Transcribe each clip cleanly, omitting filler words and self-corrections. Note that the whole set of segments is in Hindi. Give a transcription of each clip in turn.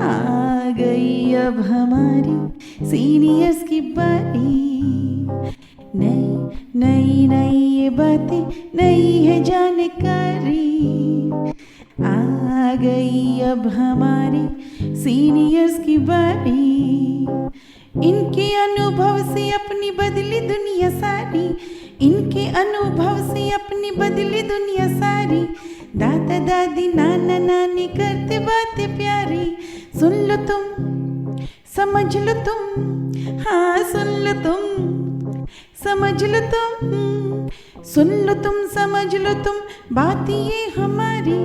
आ गई अब हमारी सीनियर्स की बारी। नई नई नई ये बातें, नई है जानकारी। आ गई अब हमारी सीनियर्स की बारी। इनके अनुभव से अपनी बदली दुनिया सारी। इनके अनुभव से अपनी बदली दुनिया सारी। दादा दादी नाना नानी करते बातें प्यारी। सुन लो तुम, समझ लो तुम, हाँ सुन लो तुम, समझ लो तुम, सुन लो तुम, समझ लो तुम, बात ये हमारी।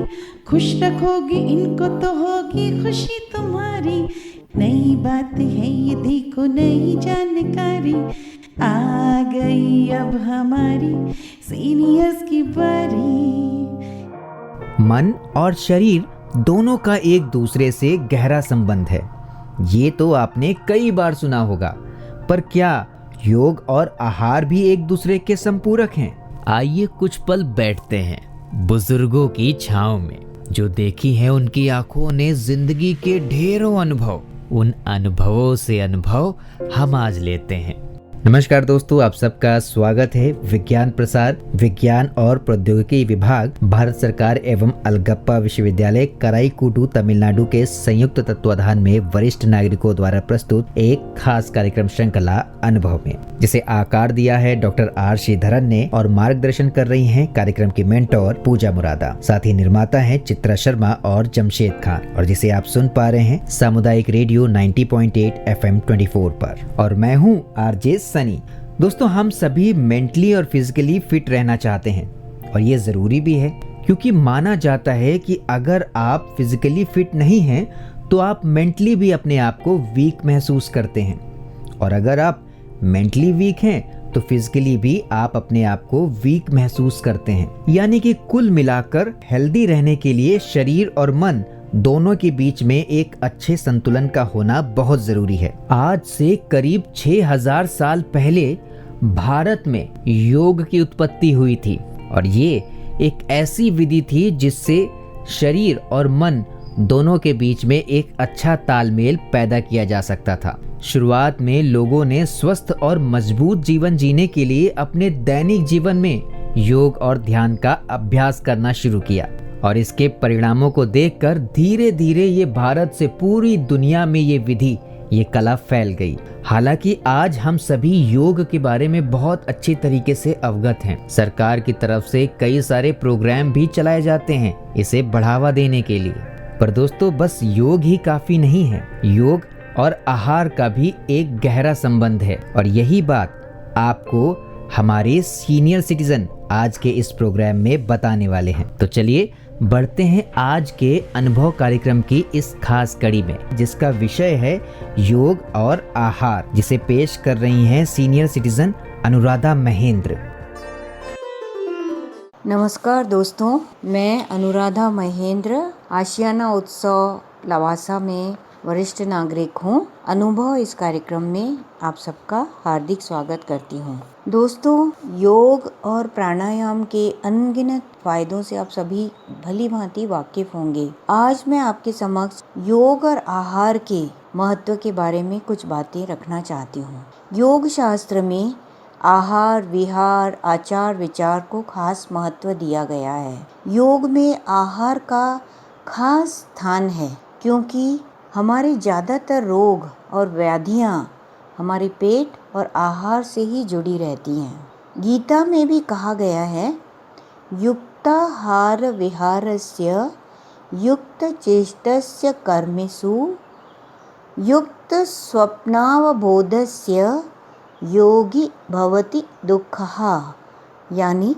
खुश रखोगे इनको तो होगी खुशी तुम्हारी। नई बात है ये देखो, नई जानकारी। आ गई अब हमारी सीनियर्स की बारी। मन और शरीर दोनों का एक दूसरे से गहरा संबंध है, ये तो आपने कई बार सुना होगा। पर क्या योग और आहार भी एक दूसरे के संपूरक हैं? आइए कुछ पल बैठते हैं बुजुर्गों की छांव में, जो देखी है उनकी आंखों ने जिंदगी के ढेरों अनुभव। उन अनुभवों से अनुभव हम आज लेते हैं। नमस्कार दोस्तों, आप सबका स्वागत है विज्ञान प्रसार विज्ञान और प्रौद्योगिकी विभाग, भारत सरकार एवं अलगप्पा विश्वविद्यालय कराईकुटू तमिलनाडु के संयुक्त तत्वाधान में वरिष्ठ नागरिकों द्वारा प्रस्तुत एक खास कार्यक्रम श्रृंखला अनुभव में, जिसे आकार दिया है डॉक्टर आर श्रीधरन ने और मार्गदर्शन कर रही हैं कार्यक्रम की मेंटोर पूजा मुरादा। साथ ही निर्माता हैं चित्रा शर्मा और जमशेद खान, और जिसे आप सुन पा रहे हैं सामुदायिक रेडियो 90.8 FM 24 पर। और मैं हूँ आरजे सनी। दोस्तों, हम सभी मेंटली और फिजिकली फिट रहना चाहते हैं, और ये जरूरी भी है, क्योंकि माना जाता है कि अगर आप फिजिकली फिट नहीं हैं तो आप मेंटली भी अपने आप को वीक महसूस करते हैं, और अगर आप मेंटली वीक हैं तो फिजिकली भी आप अपने आप को वीक महसूस करते हैं। यानी कि कुल मिलाकर हेल्दी रहने के लिए शरीर और मन दोनों के बीच में एक अच्छे संतुलन का होना बहुत जरूरी है। आज से करीब 6000 साल पहले भारत में योग की उत्पत्ति हुई थी, और ये एक ऐसी विधि थी जिससे शरीर और मन दोनों के बीच में एक अच्छा तालमेल पैदा किया जा सकता था। शुरुआत में लोगों ने स्वस्थ और मजबूत जीवन जीने के लिए अपने दैनिक जीवन में योग और ध्यान का अभ्यास करना शुरू किया, और इसके परिणामों को देखकर धीरे धीरे ये भारत से पूरी दुनिया में ये विधि, ये कला फैल गई। हालांकि आज हम सभी योग के बारे में बहुत अच्छी तरीके से अवगत हैं। सरकार की तरफ से कई सारे प्रोग्राम भी चलाए जाते हैं इसे बढ़ावा देने के लिए। पर दोस्तों, बस योग ही काफी नहीं है, योग और आहार का भी एक गहरा संबंध है, और यही बात आपको हमारे सीनियर सिटीजन आज के इस प्रोग्राम में बताने वाले हैं। तो चलिए बढ़ते हैं आज के अनुभव कार्यक्रम की इस खास कड़ी में, जिसका विषय है योग और आहार, जिसे पेश कर रही हैं सीनियर सिटीजन अनुराधा महेंद्र। नमस्कार दोस्तों, मैं अनुराधा महेंद्र आशियाना उत्सव लवासा में वरिष्ठ नागरिक हूँ। अनुभव इस कार्यक्रम में आप सबका हार्दिक स्वागत करती हूँ। दोस्तों, योग और प्राणायाम के अनगिनत फायदों से आप सभी भली भांति वाकिफ होंगे। आज मैं आपके समक्ष योग और आहार के महत्व के बारे में कुछ बातें रखना चाहती हूँ। योग शास्त्र में आहार विहार आचार विचार को खास महत्व दिया गया है। योग में आहार का खास स्थान है, क्योंकि हमारे ज़्यादातर रोग और व्याधियाँ हमारे पेट और आहार से ही जुड़ी रहती हैं। गीता में भी कहा गया है, युक्ताहार विहारस्य युक्त चेष्टस्य कर्मेषु युक्त स्वप्नावबोधस्य योगी भवति दुःखः। यानी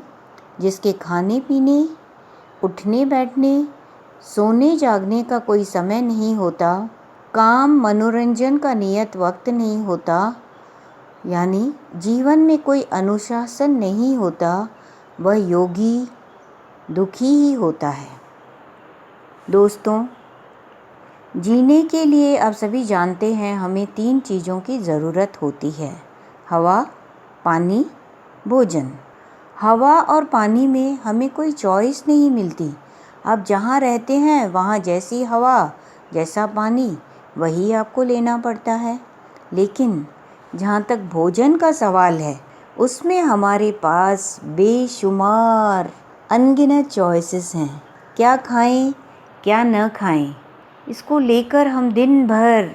जिसके खाने पीने, उठने बैठने, सोने जागने का कोई समय नहीं होता, काम मनोरंजन का नियत वक्त नहीं होता, यानी जीवन में कोई अनुशासन नहीं होता, वह योगी दुखी ही होता है। दोस्तों, जीने के लिए आप सभी जानते हैं हमें 3 चीज़ों की ज़रूरत होती है: हवा, पानी, भोजन। हवा और पानी में हमें कोई चॉइस नहीं मिलती। आप जहाँ रहते हैं वहाँ जैसी हवा जैसा पानी वही आपको लेना पड़ता है। लेकिन जहाँ तक भोजन का सवाल है, उसमें हमारे पास बेशुमार अनगिनत चॉइसेस हैं। क्या खाएं, क्या न खाएं, इसको लेकर हम दिन भर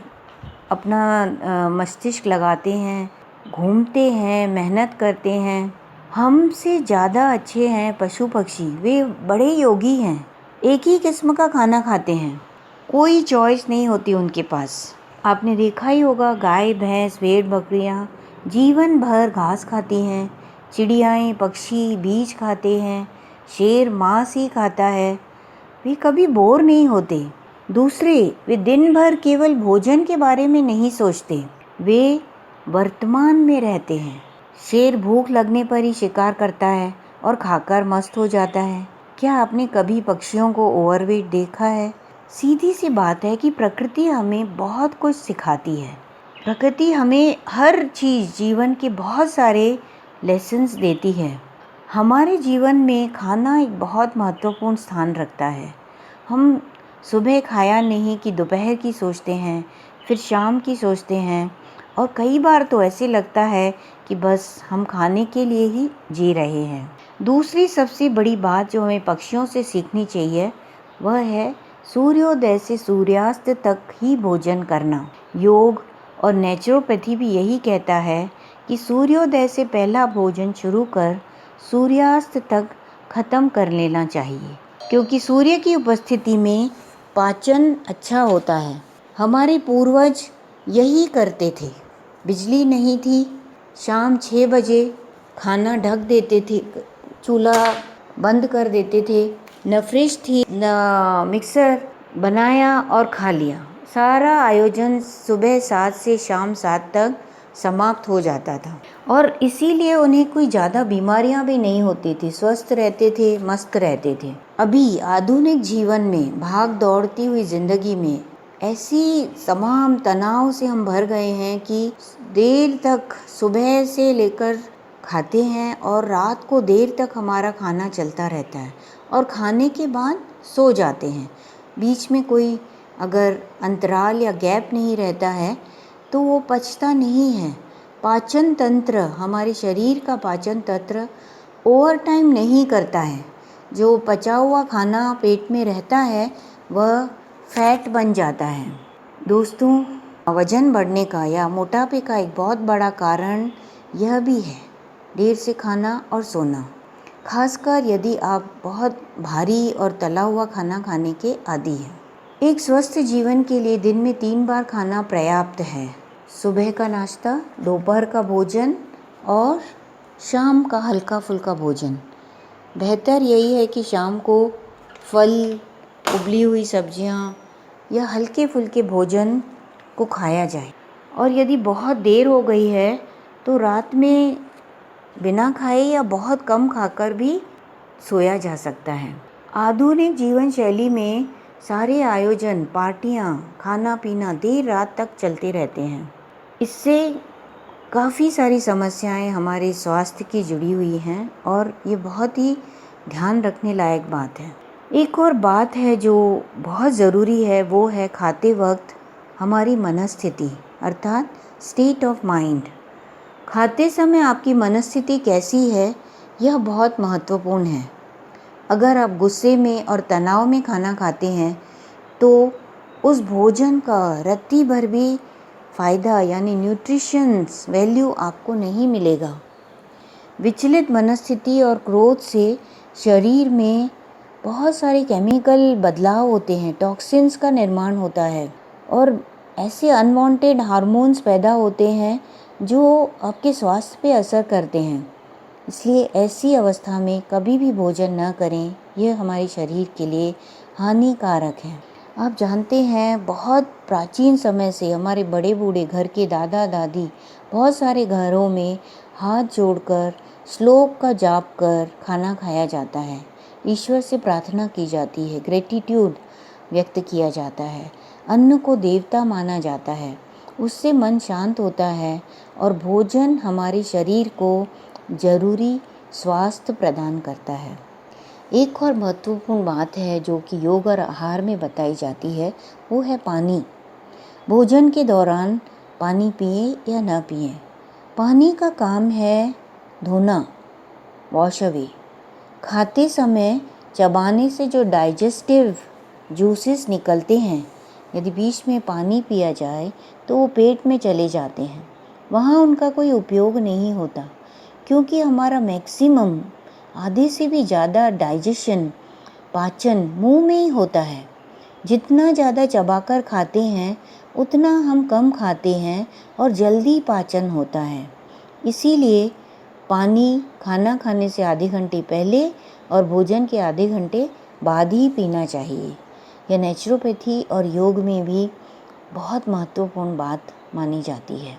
अपना मस्तिष्क लगाते हैं, घूमते हैं, मेहनत करते हैं। हमसे ज़्यादा अच्छे हैं पशु पक्षी, वे बड़े योगी हैं, एक ही किस्म का खाना खाते हैं, कोई चॉइस नहीं होती उनके पास। आपने देखा ही होगा, गाय भैंस भेड़ बकरियां जीवन भर घास खाती हैं, चिड़ियाएँ पक्षी बीज खाते हैं, शेर मांस ही खाता है, वे कभी बोर नहीं होते। दूसरे, वे दिन भर केवल भोजन के बारे में नहीं सोचते, वे वर्तमान में रहते हैं। शेर भूख लगने पर ही शिकार करता है और खाकर मस्त हो जाता है। क्या आपने कभी पक्षियों को ओवरवेट देखा है? सीधी सी बात है कि प्रकृति हमें बहुत कुछ सिखाती है। प्रकृति हमें हर चीज़, जीवन के बहुत सारे लेसन्स देती है। हमारे जीवन में खाना एक बहुत महत्वपूर्ण स्थान रखता है। हम सुबह खाया नहीं कि दोपहर की सोचते हैं, फिर शाम की सोचते हैं, और कई बार तो ऐसे लगता है कि बस हम खाने के लिए ही जी रहे हैं। दूसरी सबसे बड़ी बात जो हमें पक्षियों से सीखनी चाहिए, वह है सूर्योदय से सूर्यास्त तक ही भोजन करना। योग और नेचुरोपैथी भी यही कहता है कि सूर्योदय से पहला भोजन शुरू कर सूर्यास्त तक खत्म कर लेना चाहिए, क्योंकि सूर्य की उपस्थिति में पाचन अच्छा होता है। हमारे पूर्वज यही करते थे। बिजली नहीं थी, शाम 6 बजे खाना ढक देते थे, चूल्हा बंद कर देते थे, न फ्रिज थी न मिक्सर, बनाया और खा लिया। सारा आयोजन सुबह 7 से शाम 7 तक समाप्त हो जाता था, और इसीलिए उन्हें कोई ज़्यादा बीमारियां भी नहीं होती थी, स्वस्थ रहते थे, मस्त रहते थे। अभी आधुनिक जीवन में, भाग दौड़ती हुई ज़िंदगी में ऐसी तमाम तनाव से हम भर गए हैं कि देर तक सुबह से लेकर खाते हैं और रात को देर तक हमारा खाना चलता रहता है, और खाने के बाद सो जाते हैं। बीच में कोई अगर अंतराल या गैप नहीं रहता है तो वो पचता नहीं है। पाचन तंत्र, हमारे शरीर का पाचन तंत्र ओवर टाइम नहीं करता है। जो पचा हुआ खाना पेट में रहता है वह फैट बन जाता है। दोस्तों, वजन बढ़ने का या मोटापे का एक बहुत बड़ा कारण यह भी है देर से खाना और सोना, खासकर यदि आप बहुत भारी और तला हुआ खाना खाने के आदी हैं। एक स्वस्थ जीवन के लिए दिन में 3 बार खाना पर्याप्त है। सुबह का नाश्ता, दोपहर का भोजन और शाम का हल्का फुल्का भोजन। बेहतर यही है कि शाम को फल, उबली हुई सब्जियां या हल्के फुल्के भोजन को खाया जाए, और यदि बहुत देर हो गई है तो रात में बिना खाए या बहुत कम खाकर भी सोया जा सकता है। आधुनिक जीवन शैली में सारे आयोजन, पार्टियां, खाना पीना देर रात तक चलते रहते हैं। इससे काफ़ी सारी समस्याएं हमारे स्वास्थ्य की जुड़ी हुई हैं, और ये बहुत ही ध्यान रखने लायक बात है। एक और बात है जो बहुत ज़रूरी है, वो है खाते वक्त हमारी मनस्थिति, अर्थात स्टेट ऑफ माइंड। खाते समय आपकी मनस्थिति कैसी है, यह बहुत महत्वपूर्ण है। अगर आप गुस्से में और तनाव में खाना खाते हैं तो उस भोजन का रत्ती भर भी फ़ायदा यानी न्यूट्रिशंस वैल्यू आपको नहीं मिलेगा। विचलित मनस्थिति और क्रोध से शरीर में बहुत सारे केमिकल बदलाव होते हैं, टॉक्सिन्स का निर्माण होता है, और ऐसे अनवांटेड हार्मोन्स पैदा होते हैं जो आपके स्वास्थ्य पे असर करते हैं। इसलिए ऐसी अवस्था में कभी भी भोजन न करें, यह हमारे शरीर के लिए हानिकारक है। आप जानते हैं, बहुत प्राचीन समय से हमारे बड़े बूढ़े, घर के दादा दादी, बहुत सारे घरों में हाथ जोड़कर श्लोक का जाप कर खाना खाया जाता है। ईश्वर से प्रार्थना की जाती है, ग्रेटिट्यूड व्यक्त किया जाता है, अन्न को देवता माना जाता है, उससे मन शांत होता है, और भोजन हमारे शरीर को जरूरी स्वास्थ्य प्रदान करता है। एक और महत्वपूर्ण बात है जो कि योग और आहार में बताई जाती है, वो है पानी। भोजन के दौरान पानी पिए या ना पिए। पानी का काम है धोना, वॉश अवे। खाते समय चबाने से जो डाइजेस्टिव जूसेस निकलते हैं, यदि बीच में पानी पिया जाए तो वो पेट में चले जाते हैं, वहाँ उनका कोई उपयोग नहीं होता, क्योंकि हमारा मैक्सिमम आधे से भी ज़्यादा डाइजेशन, पाचन मुंह में ही होता है। जितना ज़्यादा चबाकर खाते हैं उतना हम कम खाते हैं और जल्दी पाचन होता है। इसीलिए पानी खाना खाने से आधे घंटे पहले और भोजन के आधे घंटे बाद ही पीना चाहिए। यह नेचुरोपैथी और योग में भी बहुत महत्वपूर्ण बात मानी जाती है।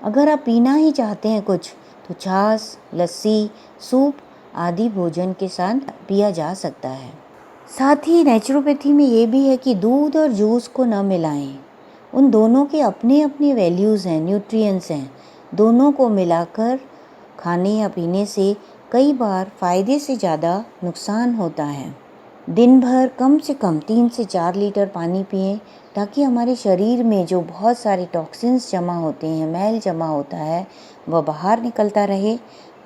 अगर आप पीना ही चाहते हैं कुछ, तो छाछ, लस्सी, सूप आदि भोजन के साथ पिया जा सकता है। साथ ही नेचुरोपैथी में ये भी है कि दूध और जूस को न मिलाएं। उन दोनों के अपने अपने वैल्यूज़ हैं, न्यूट्रिएंट्स हैं। दोनों को मिलाकर खाने या पीने से कई बार फ़ायदे से ज़्यादा नुकसान होता है। दिन भर कम से कम 3 से 4 लीटर पानी पिएं, ताकि हमारे शरीर में जो बहुत सारे टॉक्सिन्स जमा होते हैं, मैल जमा होता है, वह बाहर निकलता रहे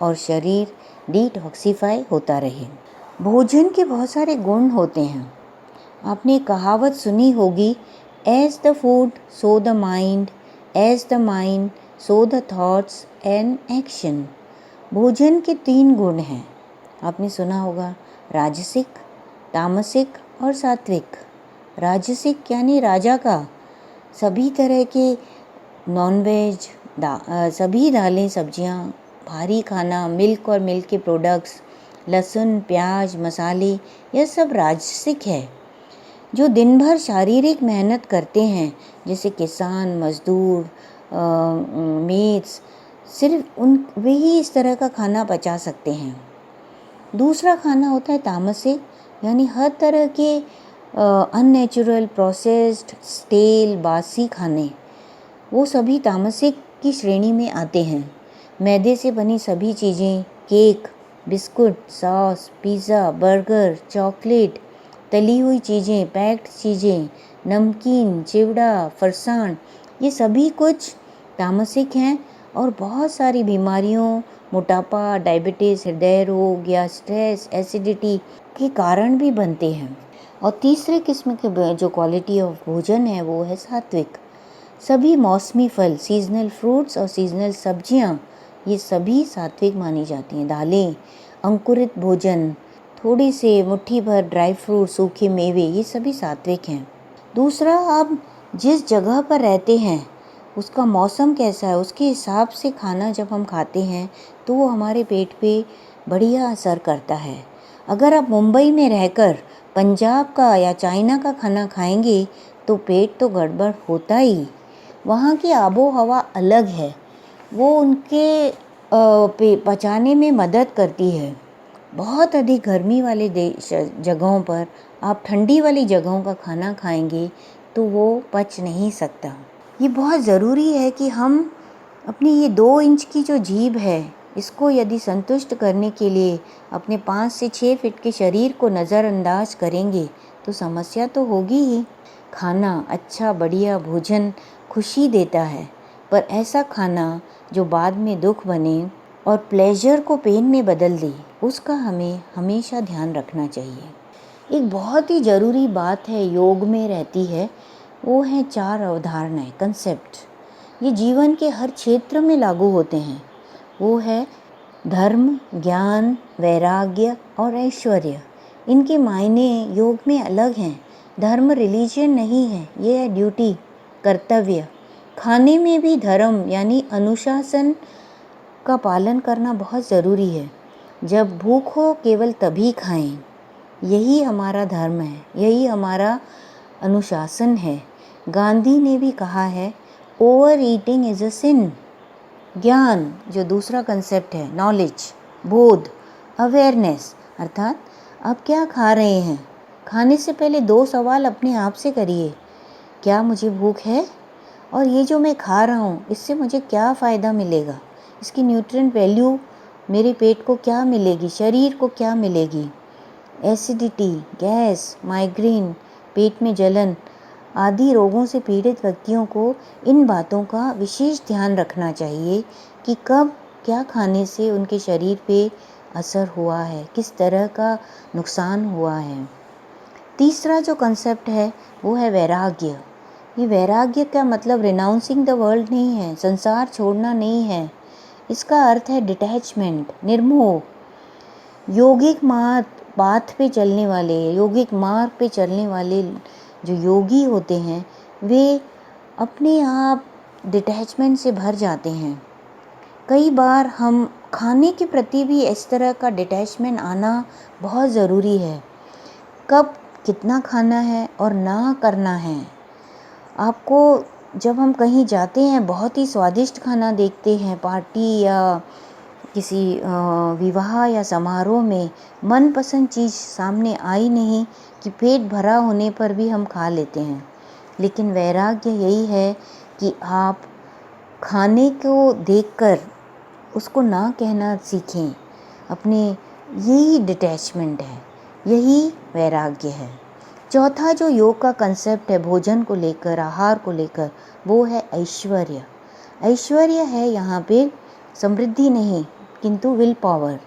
और शरीर डिटॉक्सिफाई होता रहे। भोजन के बहुत सारे गुण होते हैं। आपने कहावत सुनी होगी, as the food so the mind, as the mind so the thoughts and action. भोजन के 3 गुण हैं। आपने सुना होगा, राजसिक, तामसिक और सात्विक। राजसिक यानी राजा का, सभी तरह के नॉनवेज, सभी दालें, सब्जियां, भारी खाना, मिल्क और मिल्क के प्रोडक्ट्स, लहसुन, प्याज, मसाले, यह सब राजसिक है। जो दिन भर शारीरिक मेहनत करते हैं, जैसे किसान, मजदूर, मेड्स, सिर्फ वे ही इस तरह का खाना पचा सकते हैं। दूसरा खाना होता है तामसिक, यानी हर तरह के अननेचुरल, प्रोसेस्ड, तेल, बासी खाने, वो सभी तामसिक की श्रेणी में आते हैं। मैदे से बनी सभी चीज़ें, cake, biscuit, sauce, pizza, burger, chocolate, तली हुई चीज़ें, पैक्ड चीज़ें, नमकीन, चिवड़ा, फरसाण, ये सभी कुछ तामसिक हैं और बहुत सारी बीमारियों, मोटापा, डायबिटीज़, हृदय रोग या स्ट्रेस, एसिडिटी के कारण भी बनते हैं। और तीसरे किस्म के जो क्वालिटी ऑफ भोजन है, वो है सात्विक। सभी मौसमी फल, सीजनल फ्रूट्स और सीजनल सब्जियां, ये सभी सात्विक मानी जाती हैं। दालें, अंकुरित भोजन, थोड़ी से मुट्ठी भर ड्राई फ्रूट, सूखे मेवे, ये सभी सात्विक हैं। दूसरा, आप जिस जगह पर रहते हैं उसका मौसम कैसा है, उसके हिसाब से खाना जब हम खाते हैं तो वो हमारे पेट पे बढ़िया असर करता है। अगर आप मुंबई में रहकर पंजाब का या चाइना का खाना खाएंगे तो पेट तो गड़बड़ होता ही। वहाँ की आबो हवा अलग है, वो उनके पचाने में मदद करती है। बहुत अधिक गर्मी वाले जगहों पर आप ठंडी वाली जगहों का खाना खाएंगे तो वो पच नहीं सकता। ये बहुत ज़रूरी है कि हम अपनी ये 2 इंच की जो जीभ है, इसको यदि संतुष्ट करने के लिए अपने 5 से 6 फीट के शरीर को नज़रअंदाज करेंगे तो समस्या तो होगी ही। खाना, अच्छा बढ़िया भोजन खुशी देता है, पर ऐसा खाना जो बाद में दुख बने और प्लेजर को पेन में बदल दे, उसका हमें हमेशा ध्यान रखना चाहिए। एक बहुत ही ज़रूरी बात है योग में रहती है, वो है 4 अवधारणाएं, कंसेप्ट। ये जीवन के हर क्षेत्र में लागू होते हैं। वो है धर्म, ज्ञान, वैराग्य और ऐश्वर्य। इनके मायने योग में अलग हैं। धर्म रिलीजन नहीं है, ये है ड्यूटी, कर्तव्य। खाने में भी धर्म यानी अनुशासन का पालन करना बहुत ज़रूरी है। जब भूख हो केवल तभी खाएं, यही हमारा धर्म है, यही हमारा अनुशासन है। गांधी ने भी कहा है, ओवर ईटिंग इज़ अ सिन। ज्ञान, जो दूसरा कंसेप्ट है, नॉलेज, बोध, अवेयरनेस, अर्थात आप क्या खा रहे हैं। खाने से पहले 2 सवाल अपने आप से करिए, क्या मुझे भूख है, और ये जो मैं खा रहा हूँ इससे मुझे क्या फ़ायदा मिलेगा, इसकी न्यूट्रिएंट वैल्यू मेरे पेट को क्या मिलेगी, शरीर को क्या मिलेगी। एसिडिटी, गैस, माइग्रेन, पेट में जलन आदि रोगों से पीड़ित व्यक्तियों को इन बातों का विशेष ध्यान रखना चाहिए कि कब क्या खाने से उनके शरीर पे असर हुआ है, किस तरह का नुकसान हुआ है। तीसरा जो कंसेप्ट है वो है वैराग्य। ये वैराग्य का मतलब रिनाउंसिंग द वर्ल्ड नहीं है, संसार छोड़ना नहीं है। इसका अर्थ है डिटैचमेंट, निर्मोह। योगिक मार्ग पे चलने वाले जो योगी होते हैं वे अपने आप डिटैचमेंट से भर जाते हैं। कई बार हम खाने के प्रति भी इस तरह का डिटैचमेंट आना बहुत ज़रूरी है। कब कितना खाना है और ना करना है। आपको जब हम कहीं जाते हैं बहुत ही स्वादिष्ट खाना देखते हैं, पार्टी या किसी विवाह या समारोह में मनपसंद चीज़ सामने आई नहीं कि पेट भरा होने पर भी हम खा लेते हैं। लेकिन वैराग्य यही है कि आप खाने को देखकर उसको ना कहना सीखें। अपने यही डिटैचमेंट है, यही वैराग्य है। चौथा जो योग का कंसेप्ट है भोजन को लेकर, आहार को लेकर, वो है ऐश्वर्य। ऐश्वर्य है यहाँ पे समृद्धि नहीं किंतु विल पावर,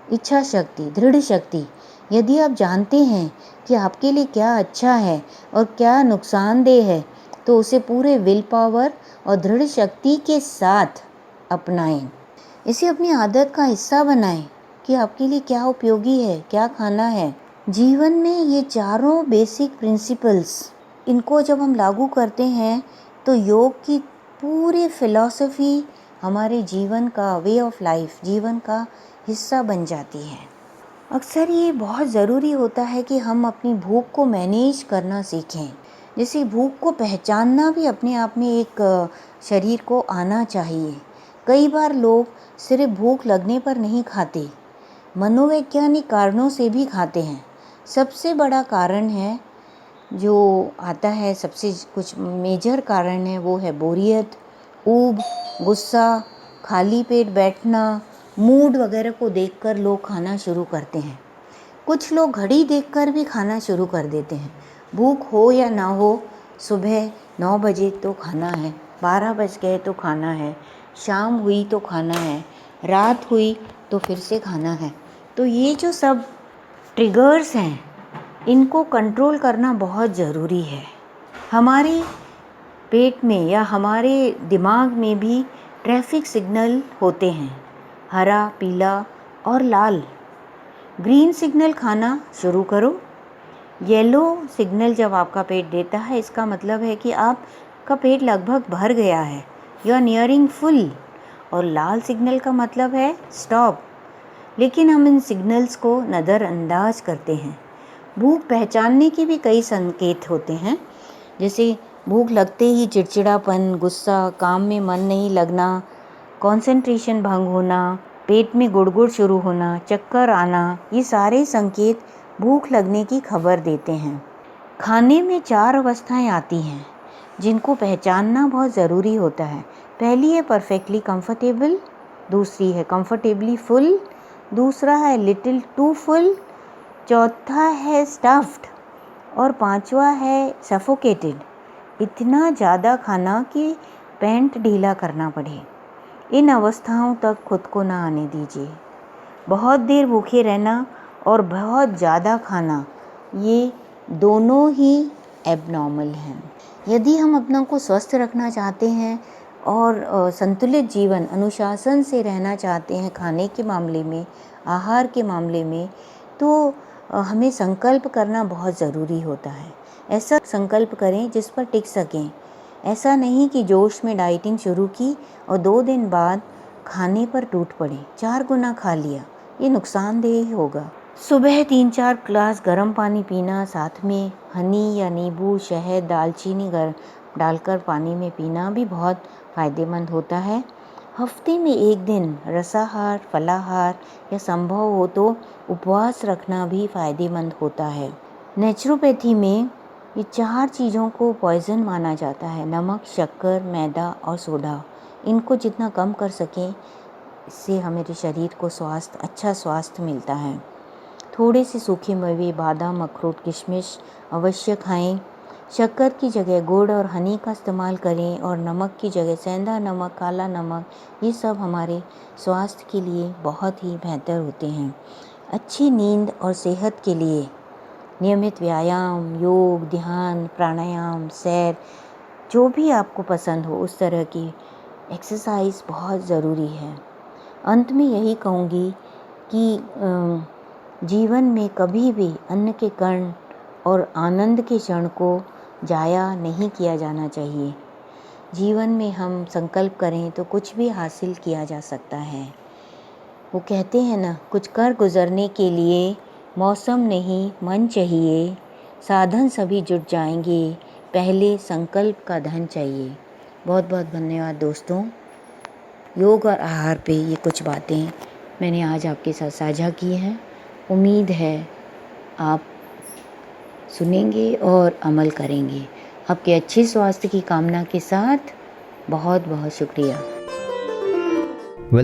इच्छा शक्ति, दृढ़ शक्ति। यदि आप जानते हैं कि आपके लिए क्या अच्छा है और क्या नुकसानदेह है तो उसे पूरे विल पावर और दृढ़ शक्ति के साथ अपनाएं। इसे अपनी आदत का हिस्सा बनाएं कि आपके लिए क्या उपयोगी है, क्या खाना है। जीवन में ये चारों बेसिक प्रिंसिपल्स, इनको जब हम लागू करते हैं तो योग की पूरी फिलॉसफी हमारे जीवन का वे ऑफ लाइफ, जीवन का हिस्सा बन जाती है। अक्सर ये बहुत ज़रूरी होता है कि हम अपनी भूख को मैनेज करना सीखें। जैसे भूख को पहचानना भी अपने आप में एक शरीर को आना चाहिए। कई बार लोग सिर्फ भूख लगने पर नहीं खाते, मनोवैज्ञानिक कारणों से भी खाते हैं। सबसे बड़ा कारण है जो आता है, सबसे कुछ मेजर कारण है वो है बोरियत, ऊब, गुस्सा, खाली पेट बैठना, मूड वगैरह को देखकर लोग खाना शुरू करते हैं। कुछ लोग घड़ी देखकर भी खाना शुरू कर देते हैं। भूख हो या ना हो, सुबह 9 बजे तो खाना है, 12 बज गए तो खाना है, शाम हुई तो खाना है, रात हुई तो फिर से खाना है। तो ये जो सब ट्रिगर्स हैं इनको कंट्रोल करना बहुत ज़रूरी है। हमारे पेट में या हमारे दिमाग में भी ट्रैफिक सिग्नल होते हैं, हरा, पीला और लाल। ग्रीन सिग्नल खाना शुरू करो, येलो सिग्नल जब आपका पेट देता है इसका मतलब है कि आपका पेट लगभग भर गया है, यू आर नियरिंग फुल। और लाल सिग्नल का मतलब है स्टॉप। लेकिन हम इन सिग्नल्स को नज़रअंदाज करते हैं। भूख पहचानने के भी कई संकेत होते हैं, जैसे भूख लगते ही चिड़चिड़ापन, गुस्सा, काम में मन नहीं लगना, कंसंट्रेशन भंग होना, पेट में गुड़गुड़ शुरू होना, चक्कर आना। ये सारे संकेत भूख लगने की खबर देते हैं। खाने में 4 अवस्थाएं आती हैं जिनको पहचानना बहुत ज़रूरी होता है। पहली है परफेक्टली कंफर्टेबल, दूसरी है कंफर्टेबली फुल, दूसरा है लिटिल टू फुल, चौथा है स्टफ्ड और पांचवा है सफोकेटेड। इतना ज़्यादा खाना कि पैंट ढीला करना पड़े। इन अवस्थाओं तक खुद को ना आने दीजिए। बहुत देर भूखे रहना और बहुत ज़्यादा खाना, ये दोनों ही एबनॉर्मल हैं। यदि हम अपना को स्वस्थ रखना चाहते हैं और संतुलित जीवन, अनुशासन से रहना चाहते हैं खाने के मामले में, आहार के मामले में, तो हमें संकल्प करना बहुत ज़रूरी होता है। ऐसा संकल्प करें जिस पर टिक सकें। ऐसा नहीं कि जोश में डाइटिंग शुरू की और 2 दिन बाद खाने पर टूट पड़े, 4 गुना खा लिया, ये नुकसानदेह होगा। सुबह 3-4 ग्लास गर्म पानी पीना, साथ में हनी या नींबू, शहद, दालचीनी डालकर पानी में पीना भी बहुत फ़ायदेमंद होता है। हफ्ते में 1 दिन रसाहार, फलाहार या संभव हो तो उपवास रखना भी फ़ायदेमंद होता है। नेचुरोपैथी में ये 4 चीज़ों को पॉइज़न माना जाता है, नमक, शक्कर, मैदा और सोडा। इनको जितना कम कर सकें इससे हमारे शरीर को अच्छा स्वास्थ्य मिलता है। थोड़े से सूखे मेवे, बादाम, अखरोट, किशमिश अवश्य खाएं। शक्कर की जगह गुड़ और हनी का इस्तेमाल करें और नमक की जगह सेंधा नमक, काला नमक, ये सब हमारे स्वास्थ्य के लिए बहुत ही बेहतर होते हैं। अच्छी नींद और सेहत के लिए नियमित व्यायाम, योग, ध्यान, प्राणायाम, सैर, जो भी आपको पसंद हो उस तरह की एक्सरसाइज बहुत ज़रूरी है। अंत में यही कहूँगी कि जीवन में कभी भी अन्न के कण और आनंद के क्षण को जाया नहीं किया जाना चाहिए। जीवन में हम संकल्प करें तो कुछ भी हासिल किया जा सकता है। वो कहते हैं ना, कुछ कर गुजरने के लिए मौसम नहीं मन चाहिए, साधन सभी जुट जाएंगे, पहले संकल्प का धन चाहिए। बहुत बहुत धन्यवाद दोस्तों। योग और आहार पे ये कुछ बातें मैंने आज आपके साथ साझा की हैं। उम्मीद है आप सुनेंगे और अमल करेंगे। आपके अच्छे स्वास्थ्य की कामना के साथ बहुत बहुत शुक्रिया।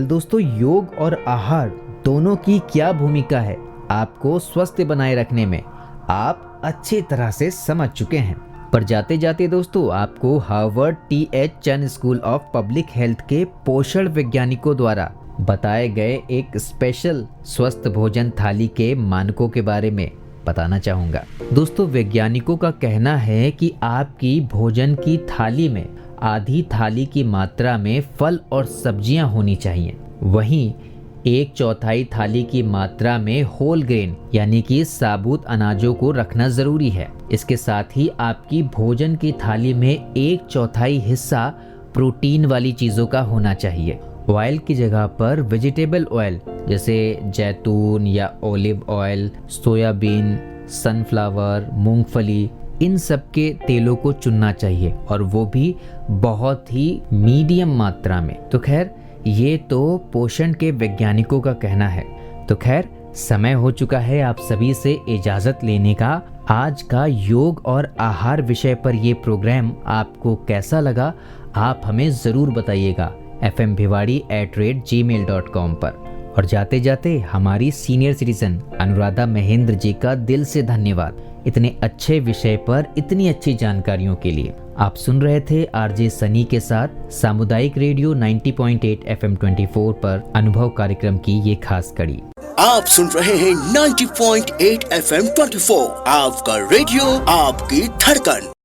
दोस्तों, योग और आहार दोनों की क्या भूमिका है आपको स्वस्थ बनाए रखने में आप अच्छी तरह से समझ चुके हैं। पर जाते जाते दोस्तों, आपको Harvard T.H. Chain school of public health के पोषण वैज्ञानिकों द्वारा बताए गए एक स्पेशल स्वस्थ भोजन थाली के मानकों के बारे में बताना चाहूँगा। दोस्तों, वैज्ञानिकों का कहना है कि आपकी भोजन की थाली में आधी थाली की मात्रा में फल और सब्जियां होनी चाहिए। वहीं 1/4 थाली की मात्रा में होल ग्रेन यानी कि साबुत अनाजों को रखना जरूरी है। इसके साथ ही आपकी भोजन की थाली में 1/4 हिस्सा प्रोटीन वाली चीज़ों का होना चाहिए। ऑयल की जगह पर वेजिटेबल ऑयल जैसे जैतून या ओलिव ऑयल, सोयाबीन, सनफ्लावर, मूंगफली, इन सब के तेलों को चुनना चाहिए और वो भी बहुत ही मीडियम मात्रा में। तो खैर, ये तो पोषण के वैज्ञानिकों का कहना है। तो खैर, समय हो चुका है आप सभी से इजाज़त लेने का। आज का योग और आहार विषय पर ये प्रोग्राम आपको कैसा लगा आप हमें ज़रूर बताइएगा fmbhiwadi@gmail.com पर। और जाते जाते हमारी सीनियर सिटीजन अनुराधा महेंद्र जी का दिल से धन्यवाद इतने अच्छे विषय पर इतनी अच्छी जानकारियों के लिए। आप सुन रहे थे आरजे सनी के साथ सामुदायिक रेडियो 90.8 FM 24 पर अनुभव कार्यक्रम की ये खास कड़ी। आप सुन रहे हैं 90.8 FM 24, आपका रेडियो, आपकी धड़कन।